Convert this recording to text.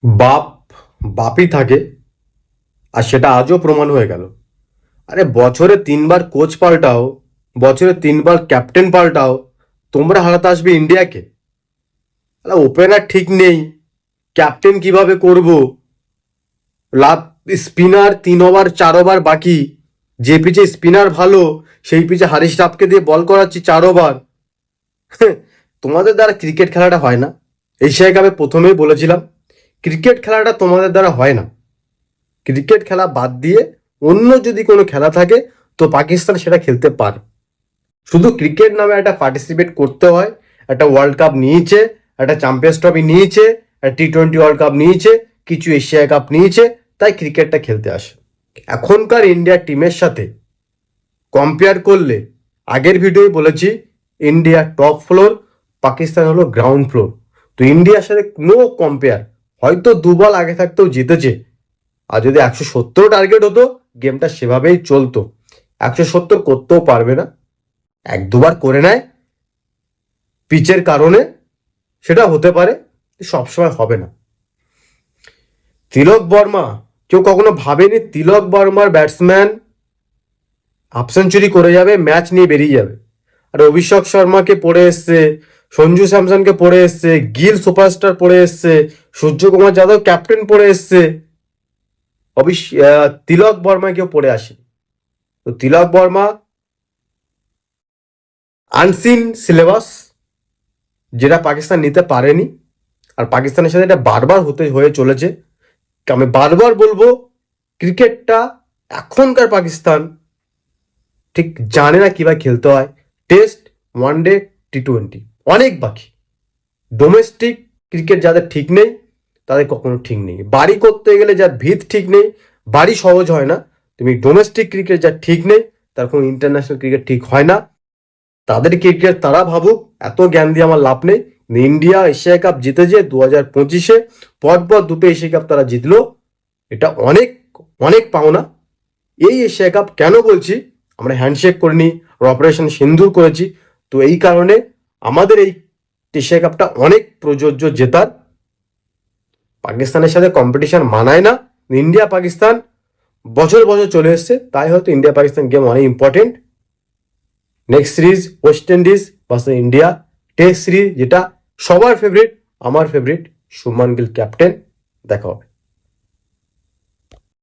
বাপ বাপই থাকে, আর সেটা আজও প্রমাণ হয়ে গেল। আরে বছরে 3বার কোচ পাল্টাও, বছরে 3বার ক্যাপ্টেন পাল্টাও, তোমরা হারাতে আসবে ইন্ডিয়াকে? আরে ওপেনার ঠিক নেই, ক্যাপ্টেন কিভাবে করব? লাভ স্পিনার 3 ওভার 4 ওভার বাকি, যে পিচে স্পিনার ভালো সেই পিচে হারিস রাফকে দিয়ে বল করাচ্ছি 4 ওভার। তোমাদের দ্বারা ক্রিকেট খেলাটা হয় না। এশিয়া কাপে প্রথমেই বলেছিলাম, ক্রিকেট খেলাটা তোমাদের দ্বারা হয় না। ক্রিকেট খেলা বাদ দিয়ে অন্য যদি কোনো খেলা থাকে তো পাকিস্তান সেটা খেলতে পারে। শুধু ক্রিকেট নামে একটা পার্টিসিপেট করতে হয়। একটা ওয়ার্ল্ড কাপ নিয়েছে, একটা চ্যাম্পিয়ন্স ট্রফি নিয়েছে, একটা টি-20 ওয়ার্ল্ড কাপ নিয়েছে, কিছু এশিয়া কাপ নিয়েছে, তাই ক্রিকেটটা খেলতে আসে। এখনকার ইন্ডিয়ার টিমের সাথে কম্পেয়ার করলে, আগের ভিডিওই বলেছি, ইন্ডিয়া টপ ফ্লোর, পাকিস্তান হলো গ্রাউন্ড ফ্লোর। তো ইন্ডিয়ার সাথে নো কম্পেয়ার। হয়তো 2 বল আগে থাকতেও জিতেছে, আর যদি 170 টার্গেট হতো গেমটা সেভাবেই চলতো। 170 করতেও পারবে না, 1-2বার করে নেয় পিচের কারণে, সেটা হতে পারে, সবসময় হবে না। তিলক বর্মা, কেউ কখনো ভাবেনি তিলক বর্মার ব্যাটসম্যান হাফ সেঞ্চুরি করে যাবে, ম্যাচ নিয়ে বেরিয়ে যাবে। আর অভিষেক শর্মাকে পড়ে এসছে, সঞ্জু স্যামসনকে পড়ে এসছে, গিল সুপারস্টার পড়ে এসছে, সূর্যকুমার যাদব ক্যাপ্টেন পড়ে এসছে, তিলক বর্মা কেউ পড়ে আসে। তো তিলক বর্মা আনসিন সিলেবাস, যেটা পাকিস্তান নিতে পারেনি, আর পাকিস্তানের সাথে এটা বারবার হয়ে চলেছে। আমি বারবার বলবো, ক্রিকেটটা এখনকার পাকিস্তান ঠিক জানে না কিভাবে খেলতে হয়। টেস্ট, ওয়ানডে, টি-20 অনেক বাকি। ডোমেস্টিক ক্রিকেট যাদের ঠিক নেই তাদের কখনো ঠিক নেই। বাড়ি করতে গেলে যার ভিত ঠিক নেই, বাড়ি সহজ হয় না। তুমি ডোমেস্টিক ক্রিকেট যার ঠিক নেই, তার কোনো ইন্টারন্যাশনাল ক্রিকেট ঠিক হয় না। তাদের ক্রিকেট তারা ভাবুক, এত জ্ঞান দিয়ে আমার লাভ নেই। ইন্ডিয়া এশিয়া কাপ জিতেছে 2025-এ, পরপর 2টো এশিয়া কাপ তারা জিতলো, এটা অনেক অনেক পাওনা। এই এশিয়া কাপ কেন বলছি, আমরা হ্যান্ডশেক করিনি, অপারেশন সিন্দুর করেছি। তো এই কারণে আমাদের এই এশিয়া কাপটা অনেক প্রযোজ্য জেতার। পাকিস্তানের সাথে কম্পিটিশন মানায় না। ইন্ডিয়া পাকিস্তান বছর বছর চলে এসছে, তাই হয়তো ইন্ডিয়া পাকিস্তান গেম অনেক important. Next series West Indies versus India, test series, যেটা সবার ফেভারিট, আমার ফেভারিট, শুভমান গিল ক্যাপ্টেন। দেখা হবে।